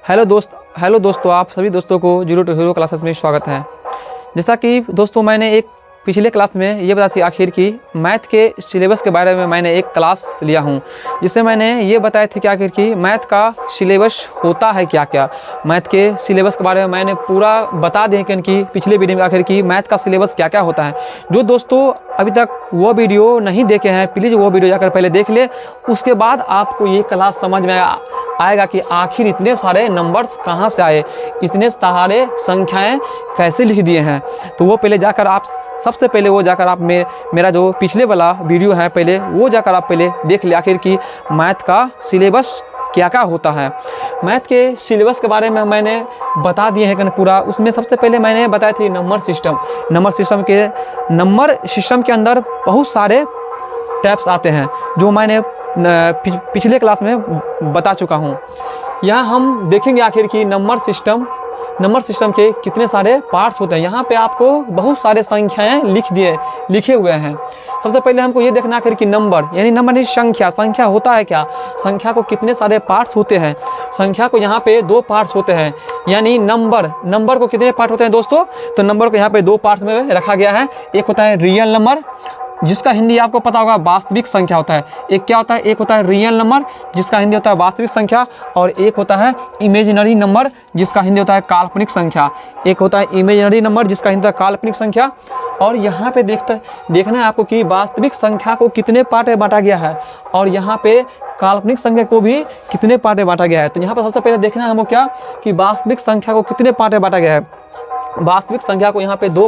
Hello दोस्तों, आप सभी दोस्तों को जीरो टू हीरो क्लासेस में स्वागत है। जैसा कि दोस्तों मैंने एक पिछले क्लास में ये बताया थी आखिर की मैथ के सिलेबस के बारे में मैंने एक क्लास लिया हूँ, जिससे मैंने ये बताया थी कि आखिर की मैथ का सिलेबस होता है क्या क्या। मैथ के सिलेबस के बारे में मैंने पूरा बता दिया कि पिछले वीडियो में आखिर की मैथ का सिलेबस क्या क्या होता है। जो दोस्तों अभी तक वो वीडियो नहीं देखे हैं, प्लीज़ वो वीडियो जाकर पहले देख ले, उसके बाद आपको ये क्लास समझ में आएगा कि आखिर इतने सारे नंबर्स कहाँ से आए, इतने सारे संख्याएं कैसे लिख दिए हैं। तो वो पहले जाकर आप सबसे पहले वो जाकर आप मेरा जो पिछले वाला वीडियो है पहले वो जाकर आप पहले देख ले आखिर की मैथ का सिलेबस क्या क्या होता है। मैथ के सिलेबस के बारे में मैंने बता दिए हैं कि पूरा। उसमें सबसे पहले मैंने बताया थी नंबर सिस्टम के अंदर बहुत सारे टैप्स आते हैं जो मैंने पिछले क्लास में बता चुका हूँ। यहाँ हम देखेंगे आखिर की नंबर सिस्टम के कितने सारे पार्ट्स होते हैं। यहाँ पे आपको बहुत सारे संख्याएं लिखे हुए हैं। सबसे पहले हमको ये देखना आखिर की नंबर यानी नंबर नहीं संख्या होता है क्या, संख्या को कितने सारे पार्ट्स होते हैं। संख्या को यहाँ पे दो पार्ट्स होते हैं, यानी नंबर को कितने पार्ट होते हैं दोस्तों। तो नंबर को यहाँ पे दो पार्ट्स में रखा गया है। एक होता है रियल नंबर, जिसका हिंदी आपको पता होगा वास्तविक संख्या होता है। एक क्या होता है, एक होता है रियल नंबर जिसका हिंदी होता है वास्तविक संख्या, और एक होता है इमेजिनरी नंबर जिसका हिंदी होता है काल्पनिक संख्या। एक होता है इमेजिनरी नंबर जिसका हिंदी होता है काल्पनिक संख्या। और यहाँ पे देखना है आपको कि वास्तविक संख्या को कितने पार्ट में बांटा गया है और यहाँ पे काल्पनिक संख्या को भी कितने पार्ट में बांटा गया है। तो यहाँ पर सबसे पहले देखना है हमको क्या कि वास्तविक संख्या को कितने पार्ट में बांटा गया है। वास्तविक संख्या को यहाँ पे दो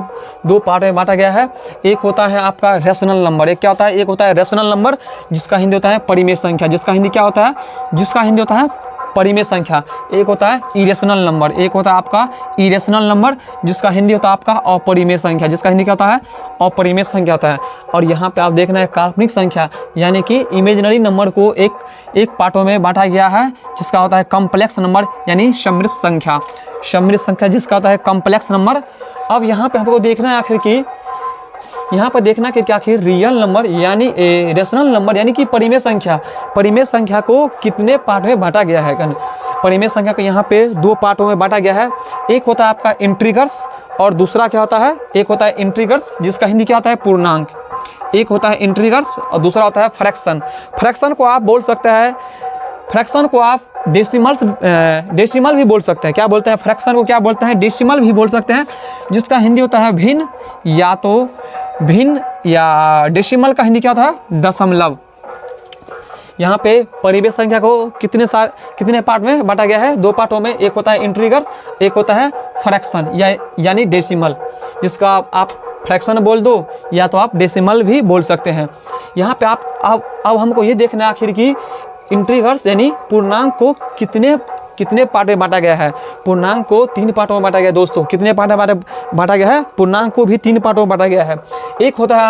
पार्ट में बांटा गया है। एक होता है आपका रेशनल नंबर, एक क्या होता है, एक होता है रेशनल नंबर जिसका हिंदी होता है परिमेय संख्या, जिसका हिंदी क्या होता है, जिसका हिंदी होता है परिमेय संख्या। एक होता है इरेशनल नंबर, एक होता है आपका इरेशनल नंबर जिसका हिंदी होता है आपका अपरिमेय संख्या, जिसका हिंदी क्या होता है अपरिमेय संख्या होता है। और यहाँ पे आप देखना है काल्पनिक संख्या यानी कि इमेजिनरी नंबर को एक पार्टों में बांटा गया है जिसका होता है कॉम्प्लेक्स नंबर यानी सम्मिश्र संख्या जिसका होता है कॉम्प्लेक्स नंबर। अब यहाँ पे हमको देखना है आखिर की यहाँ पर देखना कि आखिर रियल नंबर यानी रेशनल नंबर यानी कि परिमेय संख्या को कितने पार्ट में बांटा गया है। परिमेय संख्या को यहाँ पे दो पार्टों में बांटा गया है। एक होता है आपका इंटीग्रल्स और दूसरा क्या होता है, एक होता है इंटीग्रल्स जिसका हिंदी क्या होता है पूर्णांक। एक होता है इंटीग्रल्स और दूसरा होता है फ्रैक्शन को आप बोल सकते हैं, फ्रैक्शन को आप डेसिमल भी बोल सकते हैं। क्या बोलते हैं फ्रैक्शन को, क्या बोलते हैं डेसिमल भी बोल सकते हैं, जिसका हिंदी होता है भिन्न या डेसिमल का हिंदी क्या होता है दशमलव। यहाँ पे परिमेय संख्या को कितने पार्ट में बांटा गया है, दो पार्टों में। एक होता है इंटीग्रल, एक होता है फ्रैक्शन यानी डेसिमल, जिसका आप फ्रैक्शन बोल दो या तो आप डेसिमल भी बोल सकते हैं। यहाँ पे अब हमको ये देखना है आखिर की इंटीग्रल्स यानी पूर्णांक को कितने पार्ट में बांटा गया है। पूर्णांक को 3 पार्टों में बांटा गया है दोस्तों। कितने पार्ट में बांटा गया है, पूर्णांक को भी 3 पार्टों में बांटा गया है। एक होता है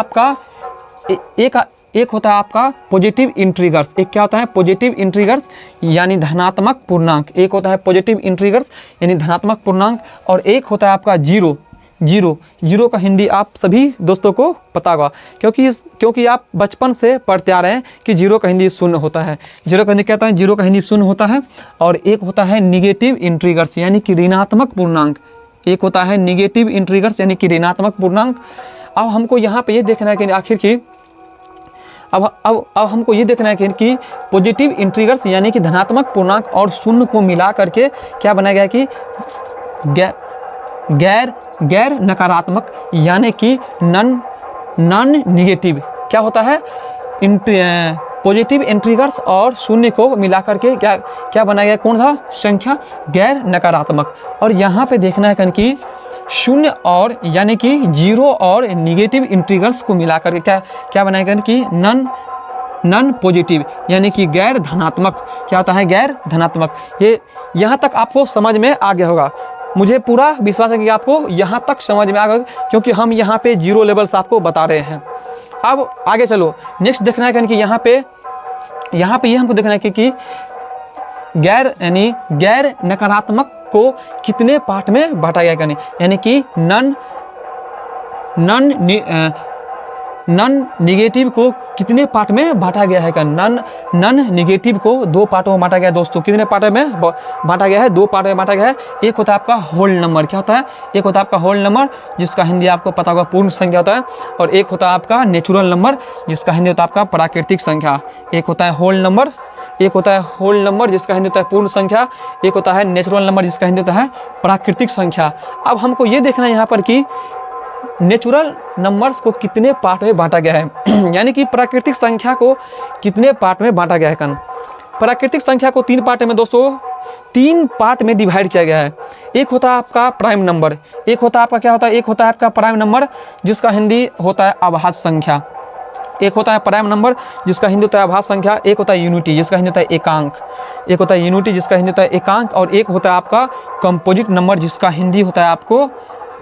आपका पॉजिटिव इंटीग्रल्स, एक क्या होता है पॉजिटिव इंटीग्रल्स यानी धनात्मक पूर्णांक। एक होता है पॉजिटिव इंटीग्रल्स यानी धनात्मक पूर्णांक, और एक होता है आपका जीरो का हिंदी आप सभी दोस्तों को पता होगा क्योंकि आप बचपन से पढ़ते आ रहे हैं कि जीरो का हिंदी शून्य होता है। जीरो का हिंदी क्या होता है, जीरो का हिंदी शून्य होता है। और एक होता है निगेटिव इंटीग्रल्स यानी कि ऋणात्मक पूर्णांक। एक होता है निगेटिव इंटीग्रल्स यानी कि ऋणात्मक पूर्णांक। अब हमको यहाँ पे ये देखना है कि आखिर की अब हमको ये देखना है कि पॉजिटिव इंटीग्रल्स यानी कि धनात्मक पूर्णांक और शून्य को मिला करके क्या बनाया गया कि गैर नकारात्मक यानी कि नॉन निगेटिव क्या होता है, पॉजिटिव इंटीग्रल्स और शून्य को मिला करके क्या बनाया गया, कौन सा संख्या, गैर नकारात्मक। और यहाँ पे देखना है कि शून्य और यानी कि जीरो और निगेटिव इंटीग्रल्स को मिला करके क्या बनाया गया कि नॉन पॉजिटिव यानी कि गैर धनात्मक। क्या होता है गैर धनात्मक। ये यहाँ तक आपको समझ में आ गया होगा, मुझे पूरा विश्वास है कि आपको यहाँ तक समझ में आ गया, क्योंकि हम यहाँ पे जीरो लेवल्स आपको बता रहे हैं। अब आगे चलो, नेक्स्ट देखना है कि यहाँ पे ये हमको देखना है कि गैर नकारात्मक को कितने पार्ट में बांटा गया यानी कि नॉन निगेटिव को कितने पार्ट में बांटा गया है? क्या नॉन निगेटिव को 2 पार्टों में बांटा गया है दोस्तों। कितने पार्ट में बांटा गया है? 2 पार्ट में बांटा गया है। एक होता है आपका होल नंबर, क्या होता है? एक होता है आपका होल नंबर, जिसका हिंदी आपको पता होगा पूर्ण संख्या होता है, और एक होता है आपका नेचुरल नंबर, जिसका हिंदी होता है आपका प्राकृतिक संख्या। एक होता है होल नंबर, एक होता है होल नंबर जिसका हिंदी होता है पूर्ण संख्या, एक होता है नेचुरल नंबर जिसका हिंदी होता है प्राकृतिक संख्या। अब हमको ये देखना है यहाँ पर कि नेचुरल नंबर्स को कितने पार्ट में बांटा गया है यानी कि प्राकृतिक संख्या को कितने पार्ट में बांटा गया है। प्राकृतिक संख्या को 3 पार्ट में दोस्तों 3 पार्ट में डिवाइड किया गया है। एक होता है आपका प्राइम नंबर, एक होता है आपका क्या होता है? एक होता है आपका प्राइम नंबर जिसका हिंदी होता है अभाज्य संख्या, एक होता है प्राइम नंबर जिसका हिंदी होता है अभाज्य संख्या, एक होता है यूनिटी जिसका हिंदी होता है एकांक, एक होता है यूनिटी जिसका हिंदी होता है एकांक, और एक होता है आपका कंपोजिट नंबर जिसका हिंदी होता है आपको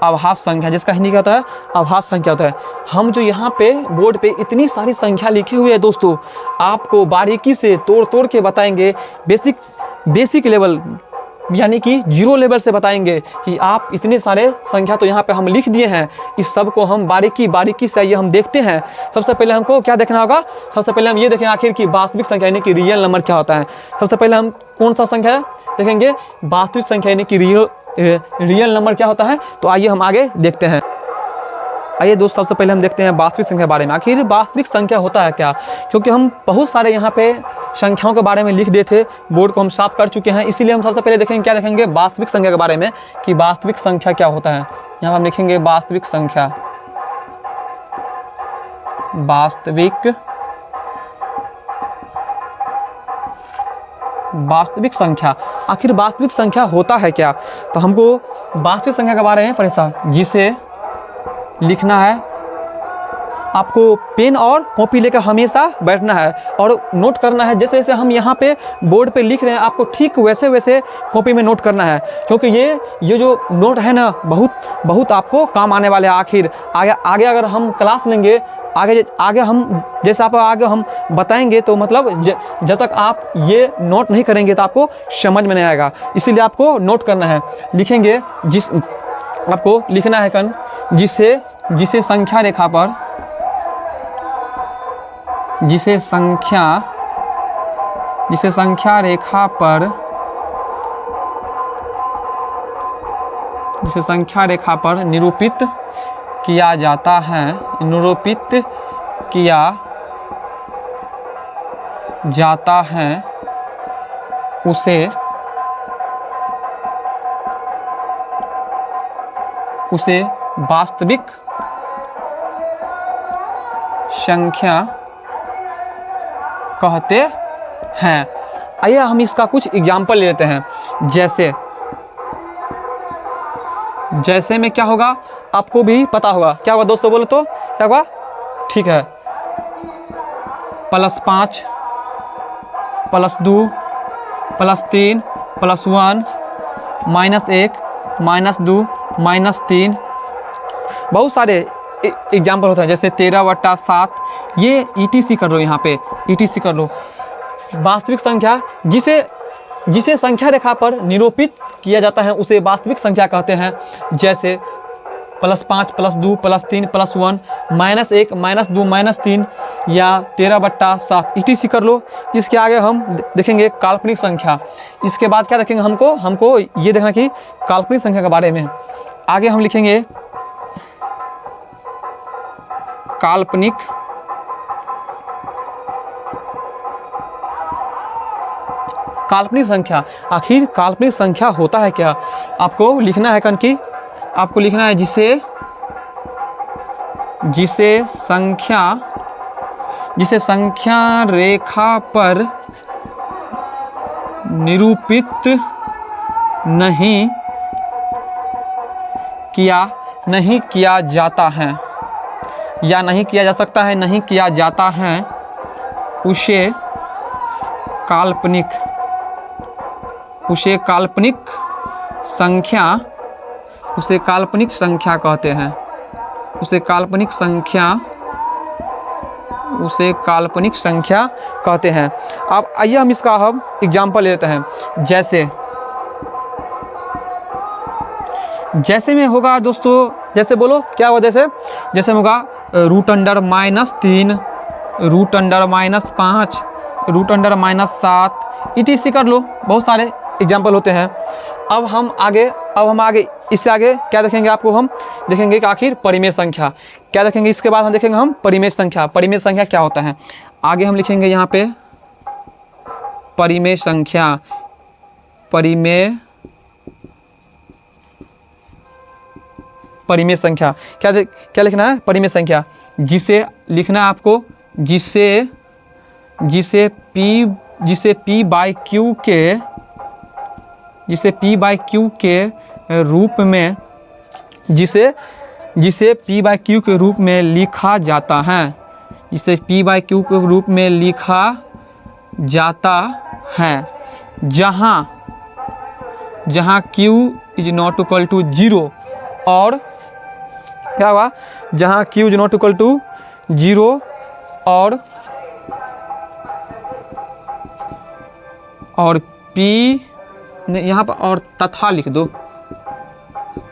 अभाज्य संख्या, जिसका हिंदी क्या होता है? अभाज्य संख्या होता है। हम जो यहाँ पे बोर्ड पे इतनी सारी संख्या लिखी हुई है दोस्तों, आपको बारीकी से तोड़ तोड़ के बताएंगे, बेसिक लेवल यानी कि 0 लेवल से बताएंगे कि आप इतने सारे संख्या तो यहाँ पे हम लिख दिए हैं, इस सब को हम बारीकी से आइए हम देखते हैं। सबसे पहले हमको क्या देखना होगा? सबसे पहले हम ये देखें आखिर की वास्तविक संख्या यानी कि रियल नंबर क्या होता है। सबसे पहले हम कौन सा संख्या देखेंगे? वास्तविक संख्या यानी कि रियल नंबर क्या होता है। तो आइए हम आगे देखते हैं। आइए दोस्तों सबसे पहले हम देखते हैं वास्तविक संख्या के बारे में। आखिर वास्तविक संख्या होता है क्या? क्योंकि हम बहुत सारे यहाँ पे संख्याओं के बारे में लिख दिए थे, बोर्ड को हम साफ कर चुके हैं, इसीलिए हम सबसे पहले देखेंगे क्या देखेंगे? वास्तविक संख्या के बारे में कि वास्तविक संख्या क्या होता है। यहाँ हम लिखेंगे वास्तविक संख्या, वास्तविक संख्या। आखिर वास्तविक संख्या होता है क्या? तो हमको वास्तविक संख्या के बारे में परेशान जिसे लिखना है, आपको पेन और कॉपी लेकर हमेशा बैठना है और नोट करना है। जैसे जैसे हम यहाँ पे बोर्ड पे लिख रहे हैं, आपको ठीक वैसे वैसे कॉपी में नोट करना है, क्योंकि ये जो नोट है ना बहुत आपको काम आने वाले हैं। आखिर आगे अगर हम क्लास लेंगे, आगे हम जैसे आप आगे हम बताएंगे, तो मतलब जब तक आप ये नोट नहीं करेंगे तो आपको समझ में नहीं आएगा। इसीलिए आपको नोट करना है। लिखेंगे आपको लिखना है जिसे संख्या रेखा पर जिसे संख्या रेखा पर निरूपित किया जाता है उसे वास्तविक संख्या कहते हैं। आइए हम इसका कुछ एग्जाम्पल ले लेते हैं। जैसे में क्या होगा आपको भी पता होगा। क्या होगा दोस्तों? बोलो तो क्या होगा? ठीक है, +5 +2 +3 +1 -1 -2 -3 बहुत सारे एग्जाम्पल होता है। जैसे 13/7, ये ETC कर लो, यहाँ पे ETC कर लो। वास्तविक संख्या जिसे संख्या रेखा पर निरूपित किया जाता है उसे वास्तविक संख्या कहते हैं। जैसे +5 +2 +3 +1 -1 -2 -3 या 13/7 ETC कर लो। इसके आगे हम देखेंगे काल्पनिक संख्या। इसके बाद क्या देखेंगे? हमको ये देखना कि काल्पनिक संख्या के बारे में। आगे हम लिखेंगे काल्पनिक संख्या। आखिर काल्पनिक संख्या होता है क्या? आपको लिखना है कि आपको लिखना है जिसे संख्या रेखा पर निरूपित नहीं किया जाता है या नहीं किया जा सकता है, नहीं किया जाता है, उसे काल्पनिक संख्या कहते हैं। उसे काल्पनिक संख्या कहते हैं। अब आइए हम इसका एग्जाम्पल लेते हैं। जैसे में होगा दोस्तों, जैसे बोलो क्या होगा? जैसे में होगा root under -3, root under -5, root under -7 ETC कर लो, बहुत सारे एग्जाम्पल होते हैं। अब हम आगे इससे आगे क्या देखेंगे, आपको हम देखेंगे कि आखिर परिमेय संख्या क्या देखेंगे। इसके बाद हम देखेंगे हम परिमेय संख्या। परिमेय संख्या क्या होता है, आगे हम लिखेंगे यहाँ पे परिमेय संख्या। परिमेय संख्या क्या लिखना है, परिमेय संख्या, जिसे लिखना है आपको, जिसे P बाई Q के रूप में, जिसे P बाई Q के रूप में लिखा जाता है, जिसे P बाई Q के रूप में लिखा जाता है, जहाँ Q is not equal to 0 और क्या हुआ, जहाँ Q is not equal to 0 और P यहाँ पर और तथा लिख दो,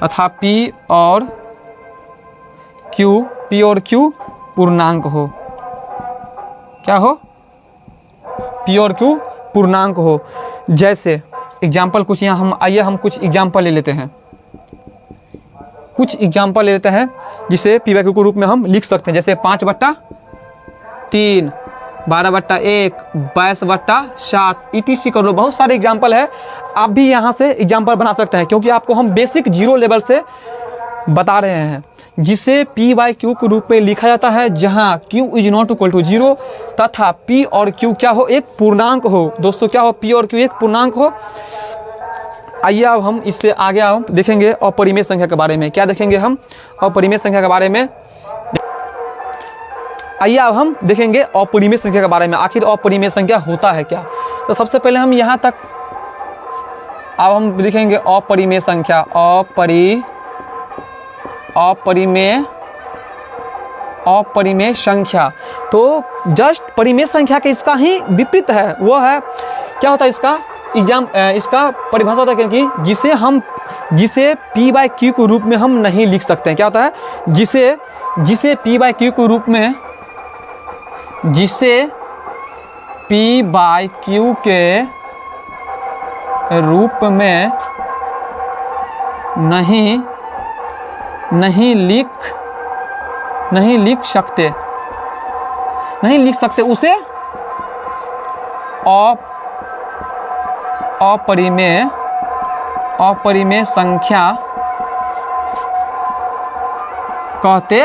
तथा P और Q पूर्णांक हो। क्या हो, P और Q पूर्णांक हो। जैसे एग्जाम्पल कुछ यहाँ हम कुछ एग्जाम्पल ले लेते हैं, जिसे P बाई Q के रूप में हम लिख सकते हैं। जैसे 5/3, 12/1, 22/7 ETC कर लो, बहुत सारे एग्जाम्पल है। आप भी यहाँ से एग्जाम्पल बना सकते हैं, क्योंकि आपको हम बेसिक 0 लेवल से बता रहे हैं। जिसे P बाई Q के रूप में लिखा जाता है, जहाँ Q is not equal to 0 तथा P और Q क्या हो, एक पूर्णांक हो। दोस्तों क्या हो, P और Q एक पूर्णांक हो। आइए अब हम इससे आगे हम देखेंगे अपरिमेय संख्या के बारे में। क्या देखेंगे हम अपरिमेय संख्या के बारे में, आइए अब हम देखेंगे अपरिमेय संख्या के बारे में। आखिर अपरिमेय संख्या होता है क्या। तो सबसे पहले हम यहाँ तक अब हम लिखेंगे अपरिमेय संख्या, अपरिमेय संख्या। तो जस्ट परिमेय संख्या के इसका ही विपरीत है, वो है क्या होता है इसका इसका परिभाषा होता है, क्योंकि जिसे P बाई Q के रूप में हम नहीं लिख सकते हैं। क्या होता है, जिसे P बाई Q के रूप में, जिसे P बाई Q के रूप में नहीं लिख सकते, उसे अपरिमेय संख्या कहते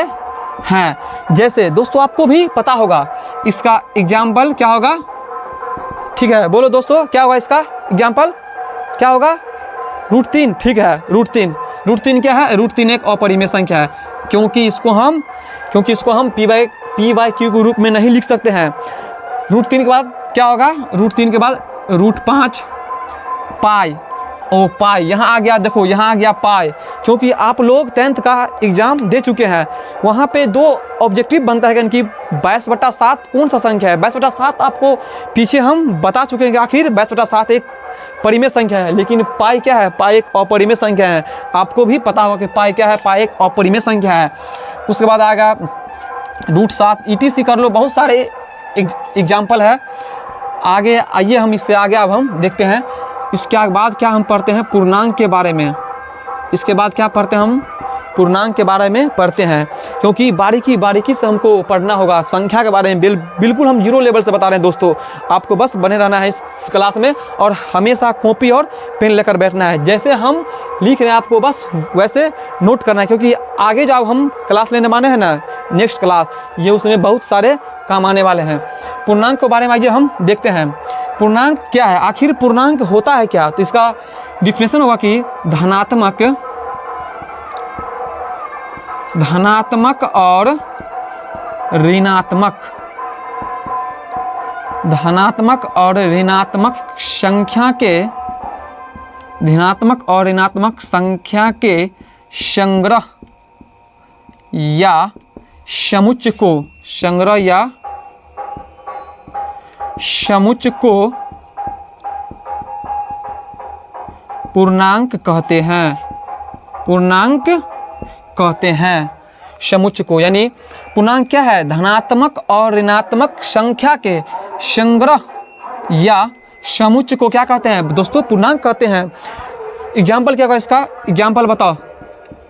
हैं। जैसे दोस्तों आपको भी पता होगा इसका एग्जाम्पल क्या होगा, ठीक है, बोलो दोस्तों क्या होगा इसका एग्जाम्पल, क्या होगा, √3। ठीक है, √3 क्या है, √3 एक अपरिमेय संख्या है, क्योंकि इसको हम P बाई Q के रूप में नहीं लिख सकते हैं। √3 के बाद क्या होगा, √3 के बाद √5 पाई, पाई यहाँ आ गया, देखो यहाँ आ गया पाई, क्योंकि आप लोग 10th का एग्जाम दे चुके हैं। वहाँ पे 2 ऑब्जेक्टिव बनता है कि 22/7 कौन सा संख्या है। 22/7 आपको पीछे हम बता चुके हैं कि आखिर 22/7 एक परिमेय संख्या है, लेकिन पाई क्या है, पाई एक अपरिमेय संख्या है। आपको भी पता होगा कि पाई क्या है, पाई एक अपरिमेय संख्या है। उसके बाद आएगा √7 ETC कर लो, बहुत सारे एग्जाम्पल है। आगे आइए हम इससे आगे अब हम देखते हैं। इसके बाद क्या हम पढ़ते हैं, पूर्णांक के बारे में। इसके बाद क्या पढ़ते हैं हम, पूर्णांक के बारे में पढ़ते हैं, क्योंकि बारीकी से हमको पढ़ना होगा। संख्या के बारे में बिल्कुल हम 0 लेवल से बता रहे हैं दोस्तों। आपको बस बने रहना है इस क्लास में और हमेशा कॉपी और पेन लेकर बैठना है। जैसे हम लिख रहे हैं आपको बस वैसे नोट करना है, क्योंकि आगे जब हम क्लास लेने वाले हैं ना, नेक्स्ट क्लास, ये उसमें बहुत सारे काम आने वाले हैं। पूर्णांक के बारे में आइए हम देखते हैं। पूर्णांक क्या है, आखिर पूर्णांक होता है क्या। तो इसका डिफिनेशन होगा कि धनात्मक और ऋणात्मक संख्या के संग्रह या समुच्चय को पूर्णांक कहते हैं। समुच्चय को, यानी पूर्णांक क्या है? धनात्मक और ऋणात्मक संख्या के संग्रह या समुच्चय को क्या कहते हैं दोस्तों? पूर्णांक कहते हैं। एग्जाम्पल क्या होगा इसका? एग्जाम्पल बताओ,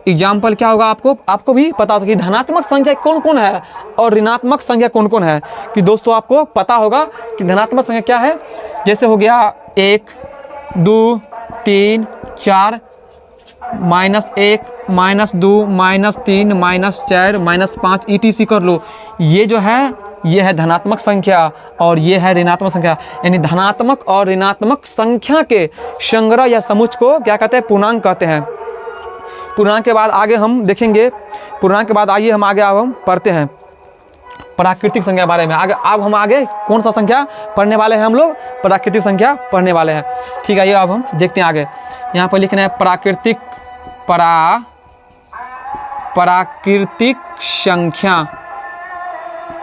एग्जाम्पल क्या होगा? आपको भी पता होगा कि धनात्मक संख्या कौन कौन है और ऋणात्मक संख्या कौन कौन है। कि दोस्तों आपको पता होगा कि धनात्मक संख्या क्या है। जैसे हो गया 1, 2, 3, 4, -1, -2, -3, -4, -5 ETC कर लो। ये जो है ये है धनात्मक संख्या और ये है ऋणात्मक संख्या। यानी धनात्मक और ऋणात्मक संख्या के संग्रह या समुच्चय को क्या कहते हैं? पूर्णांक कहते हैं। पूर्णांक के बाद आगे हम देखेंगे। पूर्णांक के बाद आइए हम आगे अब हम पढ़ते हैं प्राकृतिक संख्या के बारे में। अब हम आगे कौन सा संख्या पढ़ने वाले हैं? हम लोग प्राकृतिक संख्या पढ़ने वाले हैं। ठीक है, ये अब हम देखते हैं आगे। यहाँ पर लिखना है प्राकृतिक संख्या।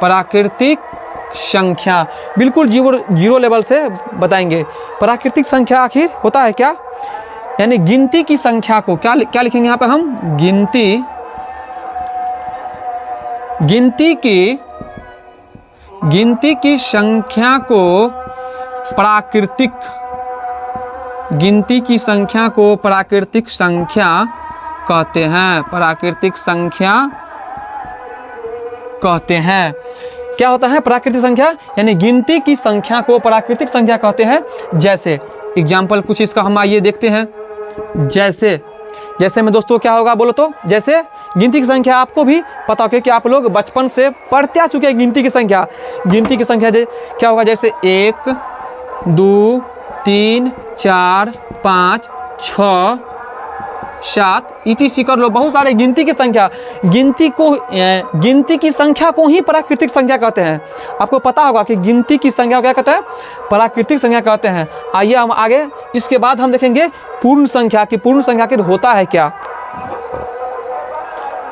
प्राकृतिक संख्या बिल्कुल जीरो लेवल से बताएंगे। प्राकृतिक संख्या आखिर होता है क्या? यानी गिनती की संख्या को क्या लिखेंगे यहाँ पे हम? गिनती की संख्या को प्राकृतिक संख्या कहते हैं। प्राकृतिक संख्या कहते हैं। क्या होता है प्राकृतिक संख्या? यानी गिनती की संख्या को प्राकृतिक संख्या कहते हैं। जैसे एग्जाम्पल कुछ इसका हम आइए देखते हैं। जैसे में दोस्तों क्या होगा बोलो तो? जैसे गिनती की संख्या आपको भी पता होगा कि आप लोग बचपन से पढ़ते आ चुके हैं गिनती की संख्या। गिनती की संख्या क्या होगा? जैसे 1, 2, 3, 4, 5, 6, 7 ETC कर लो। बहुत सारे गिनती की संख्या। गिनती की संख्या को ही प्राकृतिक संख्या कहते हैं। आपको पता होगा कि गिनती की संख्या क्या कहते हैं? प्राकृतिक संख्या कहते हैं। आइए हम आगे इसके बाद हम देखेंगे पूर्ण संख्या की पूर्ण संख्या आखिर होता है क्या।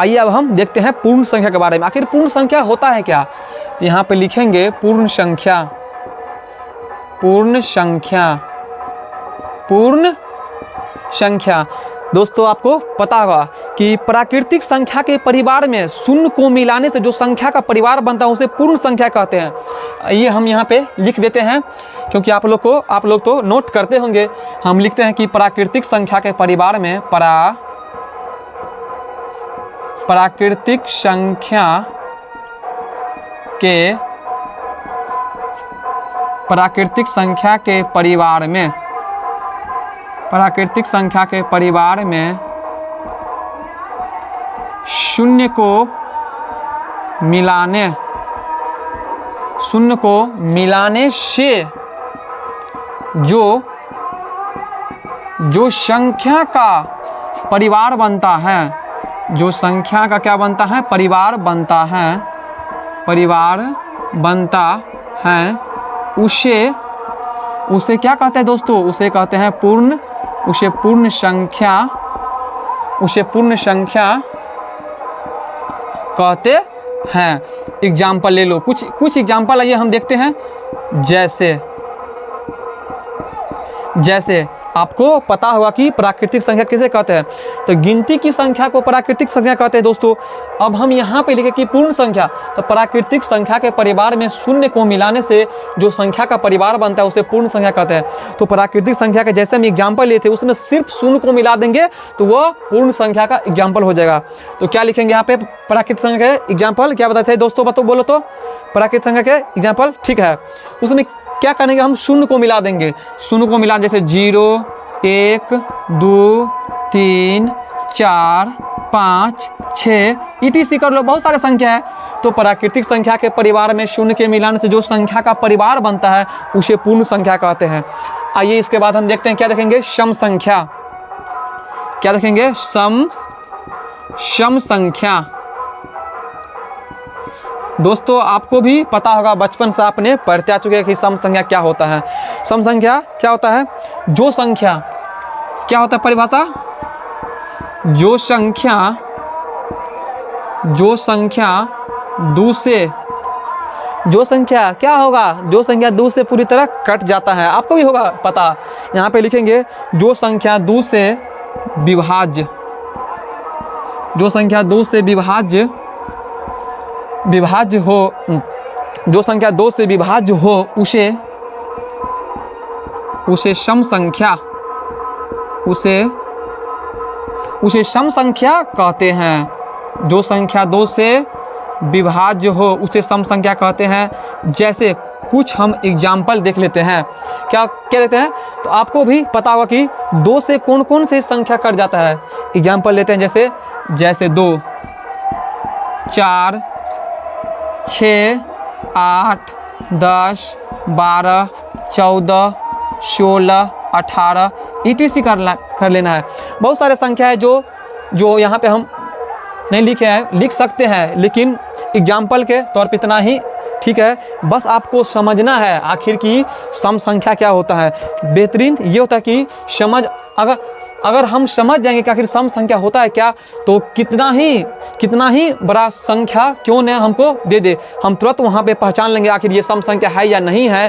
आइए अब हम देखते हैं पूर्ण संख्या के बारे में। आखिर पूर्ण संख्या होता है क्या? यहाँ पे लिखेंगे पूर्ण संख्या। दोस्तों आपको पता होगा कि प्राकृतिक संख्या के परिवार में शून्य को मिलाने से जो संख्या का परिवार बनता है उसे पूर्ण संख्या कहते हैं। ये हम यहाँ पे लिख देते हैं क्योंकि आप लोग तो नोट करते होंगे। हम लिखते हैं कि प्राकृतिक संख्या के परिवार में प्राकृतिक संख्या के परिवार में शून्य को मिलाने से जो संख्या का परिवार बनता है, जो संख्या का क्या बनता है? परिवार बनता है उसे क्या कहते हैं दोस्तों? उसे कहते हैं पूर्ण संख्या कहते हैं। एग्जाम्पल ले लो, कुछ एग्जाम्पल आइए हम देखते हैं। जैसे आपको पता होगा कि प्राकृतिक संख्या किसे कहते हैं? तो गिनती की संख्या को प्राकृतिक संख्या कहते हैं दोस्तों। अब हम यहाँ पे लिखे कि पूर्ण संख्या, तो प्राकृतिक संख्या के परिवार में शून्य को मिलाने से जो संख्या का परिवार बनता है उसे पूर्ण संख्या कहते हैं। तो प्राकृतिक संख्या के जैसे हम एग्जाम्पल लिए थे उसमें सिर्फ शून्य को मिला देंगे तो वह पूर्ण संख्या का एग्जाम्पल हो जाएगा। तो क्या लिखेंगे यहाँ पे? प्राकृतिक संख्या के एग्जाम्पल क्या बताते हैं दोस्तों? बोलो तो प्राकृतिक संख्या के एग्जाम्पल। ठीक है, उसमें क्या करेंगे? हम शून्य को मिला देंगे। शून्य को मिला जैसे 0, 1, 2, 3, 4, 5, 6 ETC कर लो। बहुत सारे संख्या है। तो प्राकृतिक संख्या के परिवार में शून्य के मिलान से जो संख्या का परिवार बनता है उसे पूर्ण संख्या कहते हैं। आइए इसके बाद हम देखते हैं क्या देखेंगे? सम संख्या। क्या देखेंगे? सम संख्या। दोस्तों आपको भी पता होगा, बचपन से आपने पढ़ते आ चुके हैं कि सम संख्या क्या होता है। सम संख्या क्या होता है? जो संख्या क्या होता है? परिभाषा, जो संख्या क्या होगा? जो संख्या 2 से पूरी तरह कट जाता है। आपको भी होगा पता। यहाँ पे लिखेंगे जो संख्या 2 से विभाज्य विभाज्य हो, जो संख्या 2 से विभाज्य हो उसे सम संख्या सम संख्या कहते हैं। जो संख्या 2 से विभाज्य हो उसे सम संख्या कहते हैं। जैसे कुछ हम एग्जाम्पल देख लेते हैं। क्या देते हैं? तो आपको भी पता होगा कि 2 से कौन कौन से संख्या कट जाता है। एग्जाम्पल लेते हैं, जैसे 2, 4, 6, 8, 10, 12, 14, 16, 18 ETC कर लेना है। बहुत सारे संख्या है जो यहाँ पे हम नहीं लिखे हैं, लिख सकते हैं, लेकिन एग्जाम्पल के तौर पे इतना ही ठीक है। बस आपको समझना है आखिर की सम संख्या क्या होता है। बेहतरीन ये होता है कि अगर हम समझ जाएंगे कि आखिर सम संख्या होता है क्या, तो कितना ही बड़ा संख्या क्यों न हमको दे दे, हम तुरंत वहाँ पे पहचान लेंगे आखिर ये सम संख्या है या नहीं है।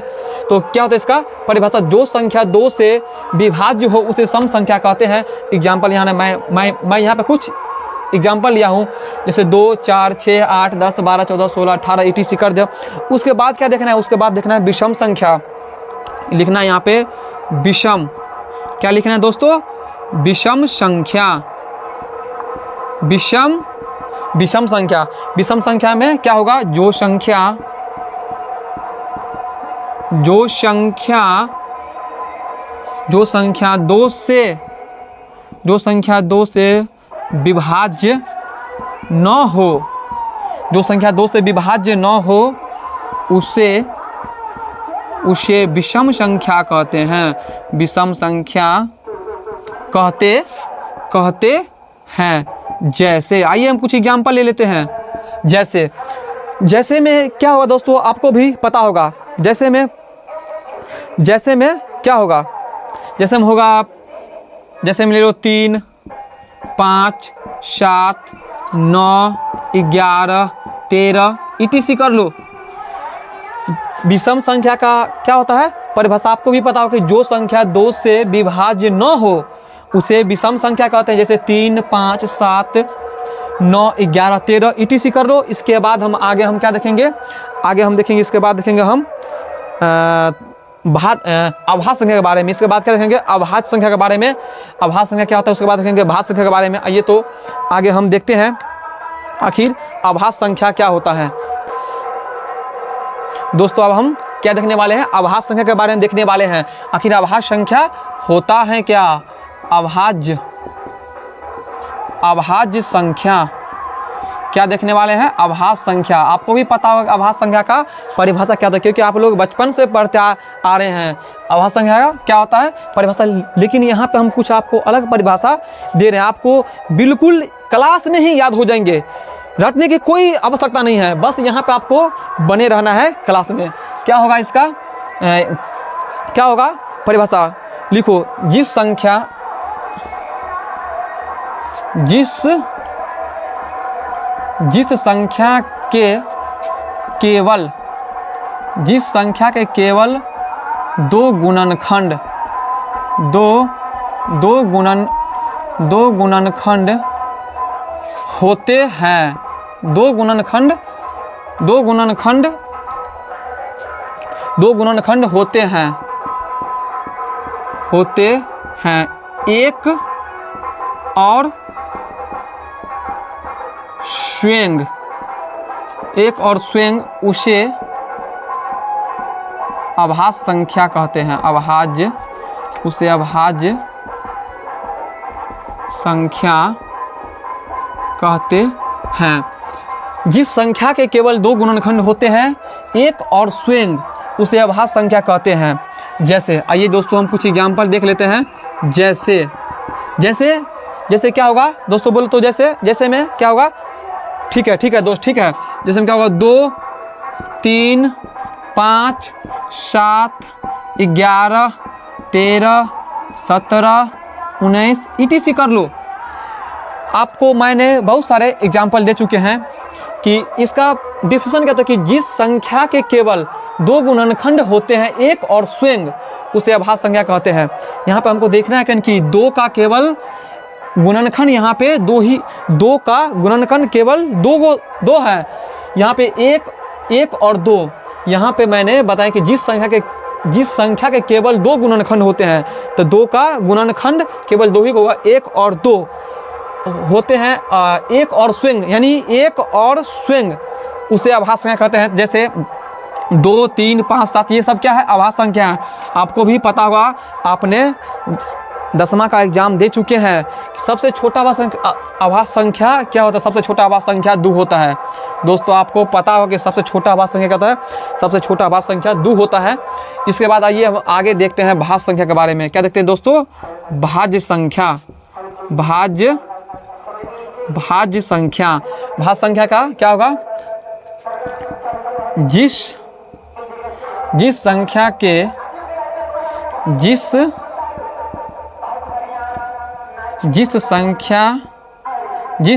तो क्या होता है इसका परिभाषा? जो संख्या 2 से विभाज्य हो उसे सम संख्या कहते हैं। एग्जाम्पल यहाँ मैं यहाँ पे कुछ एग्जाम्पल लिया हूँ, जैसे 2, 4, 6, 8, 10, 12, 14, 16, 18 ETC कर दो। उसके बाद क्या देखना है? उसके बाद देखना है विषम संख्या लिखना है। यहाँ पे विषम क्या लिखना है दोस्तों? विषम संख्या। विषम संख्या में क्या होगा? जो संख्या 2 से विभाज्य न हो, जो संख्या 2 से विभाज्य न हो उसे विषम संख्या कहते हैं। विषम संख्या कहते हैं। जैसे आइए हम कुछ एग्जाम्पल ले लेते हैं। जैसे में क्या होगा दोस्तों? आपको भी पता होगा। जैसे में क्या होगा? जैसे में होगा, जैसे में ले लो 3, 5, 7, 9, 11, 13 ETC कर लो। विषम संख्या का क्या होता है परिभाषा? आपको भी पता होगा कि जो संख्या 2 से विभाज्य न हो उसे विषम संख्या कहते हैं। जैसे 3, 5, 7, 9, 11, 13 ETC कर लो। इसके बाद हम क्या देखेंगे? इसके बाद देखेंगे हम अभाज्य संख्या के बारे में। इसके बाद क्या देखेंगे? अभाज्य संख्या के बारे में। अभाज्य संख्या क्या होता है उसके बाद देखेंगे भाज्य संख्या के बारे में। आइए तो आगे हम देखते हैं आखिर अभाज्य संख्या क्या होता है। दोस्तों अब हम क्या देखने वाले हैं? अभाज्य संख्या के बारे में देखने वाले हैं। आखिर अभाज्य संख्या होता है क्या? अभाज्य संख्या क्या देखने वाले हैं? अभाज्य संख्या। आपको भी पता होगा अभाज्य संख्या का परिभाषा क्या होता है, क्योंकि आप लोग बचपन से पढ़ते आ रहे हैं अभाज्य संख्या का क्या होता है परिभाषा। लेकिन यहाँ पे हम कुछ आपको अलग परिभाषा दे रहे हैं। आपको बिल्कुल क्लास में ही याद हो जाएंगे, रटने की कोई आवश्यकता नहीं है। बस यहाँ पे आपको बने रहना है क्लास में। क्या होगा इसका? क्या होगा परिभाषा? लिखो, जिस संख्या के केवल दो गुणनखंड होते हैं। दो गुणनखंड होते हैं। एक और स्वयं उसे अभाज्य संख्या कहते हैं। उसे अभाज्य संख्या कहते हैं। जिस संख्या के केवल 2 गुणनखंड होते हैं, एक और स्वयं उसे अभाज्य संख्या कहते हैं। जैसे आइए दोस्तों हम कुछ एग्जाम्पल देख लेते हैं। जैसे क्या होगा दोस्तों? बोलो तो जैसे में क्या होगा? ठीक है दोस्त, ठीक है। जैसे में क्या होगा? 2, 3, 5, 7, 11, 13, 17, 19 ETC कर लो। आपको मैंने बहुत सारे एग्जाम्पल दे चुके हैं कि इसका डिफिनेशन क्या होता है कि जिस संख्या के केवल 2 गुणनखंड होते हैं, एक और स्वयं उसे अभाज्य संख्या कहते हैं। यहाँ पे हमको देखना है कि 2 का केवल गुणनखंड यहाँ पे 2 का गुणनखंड केवल 2 है। यहाँ पे एक और 2, यहाँ पे मैंने बताया कि जिस संख्या के केवल 2 गुणनखंड होते हैं, तो 2 का गुणनखंड केवल 2 ही होगा। 1 और 2 होते हैं, 1 और स्वयं, यानी 1 और स्वयं उसे आभास संख्या कहते हैं। जैसे 2, 3, 5, 7 ये सब क्या है? आभास संख्या है। आपको भी पता होगा, आपने 10वां का एग्जाम दे चुके हैं। सबसे छोटा आभास संख्या क्या होता है? सबसे छोटा आभास संख्या 2 होता है। दोस्तों आपको पता होगा कि सबसे छोटा आभास संख्या क्या होता है? सबसे छोटा आभास संख्या 2 होता है। इसके बाद आइए हम आगे देखते हैं भाज्य संख्या के बारे में। क्या देखते हैं दोस्तों? भाज्य संख्या। भाज्य संख्या, भाज्य संख्या का क्या होगा? जिस संख्या के 2 से जिस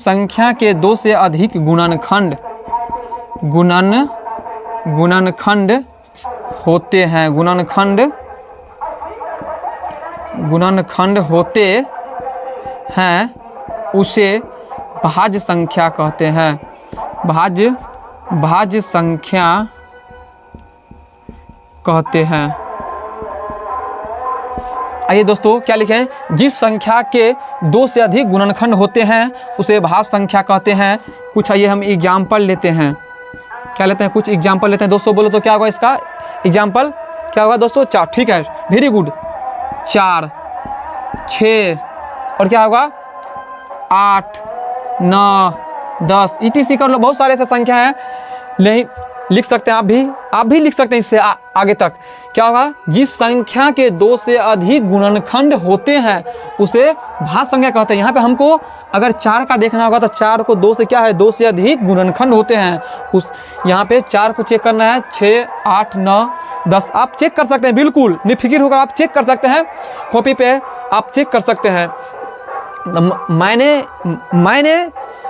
संख्या के 2 से अधिक गुणनखंड होते हैं, गुणनखंड होते हैं, उसे भाज्य संख्या कहते हैं। भाज्य संख्या कहते हैं। आइए दोस्तों क्या लिखे हैं? जिस संख्या के 2 से अधिक गुणनखंड होते हैं उसे भाज्य संख्या कहते हैं। कुछ आइए हम एग्जाम्पल लेते हैं। क्या लेते हैं? कुछ एग्जाम्पल लेते हैं। दोस्तों बोलो तो क्या होगा इसका एग्जाम्पल? क्या होगा दोस्तों? 4। ठीक है, वेरी गुड। 4, 6 और क्या होगा? 8, 9, 10 ETC कर लो। बहुत सारे ऐसे संख्या हैं, नहीं लिख सकते हैं। आप भी लिख सकते हैं इससे आगे तक। क्या होगा? जिस संख्या के 2 से अधिक गुणनखंड होते हैं उसे भाज्य संख्या कहते हैं। यहाँ पे हमको अगर 4 का देखना होगा तो 4 को 2 से क्या है? 2 से अधिक गुणनखंड होते हैं। यहाँ पे 4 को चेक करना है। 6, 8, 9, 10 आप चेक कर सकते हैं, बिल्कुल निफिकिर होकर आप चेक कर सकते हैं। कॉपी पे आप चेक कर सकते हैं।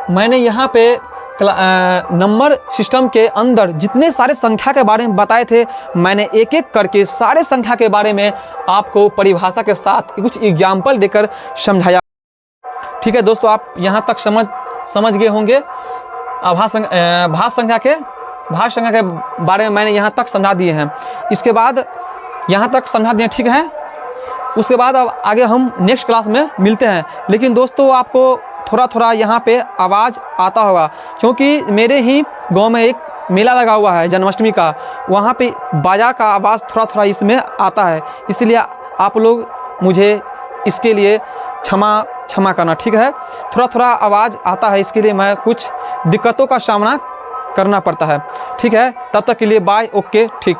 मैंने यहाँ पे नंबर सिस्टम के अंदर जितने सारे संख्या के बारे में बताए थे, मैंने एक एक करके सारे संख्या के बारे में आपको परिभाषा के साथ कुछ एग्जाम्पल देकर समझाया। ठीक है दोस्तों, आप यहाँ तक समझ गए होंगे। भाज्य संख्या के बारे में मैंने यहाँ तक समझा दिए हैं। इसके बाद यहाँ तक समझा दिए, ठीक है। उसके बाद अब आगे हम नेक्स्ट क्लास में मिलते हैं। लेकिन दोस्तों आपको थोड़ा यहाँ पे आवाज़ आता होगा, क्योंकि मेरे ही गांव में एक मेला लगा हुआ है जन्माष्टमी का। वहाँ पे बाजा का आवाज़ थोड़ा इसमें आता है, इसलिए आप लोग मुझे इसके लिए क्षमा करना, ठीक है। थोड़ा आवाज़ आता है, इसके लिए मैं कुछ दिक्कतों का सामना करना पड़ता है, ठीक है। तब तक के लिए बाय, ओके, ठीक।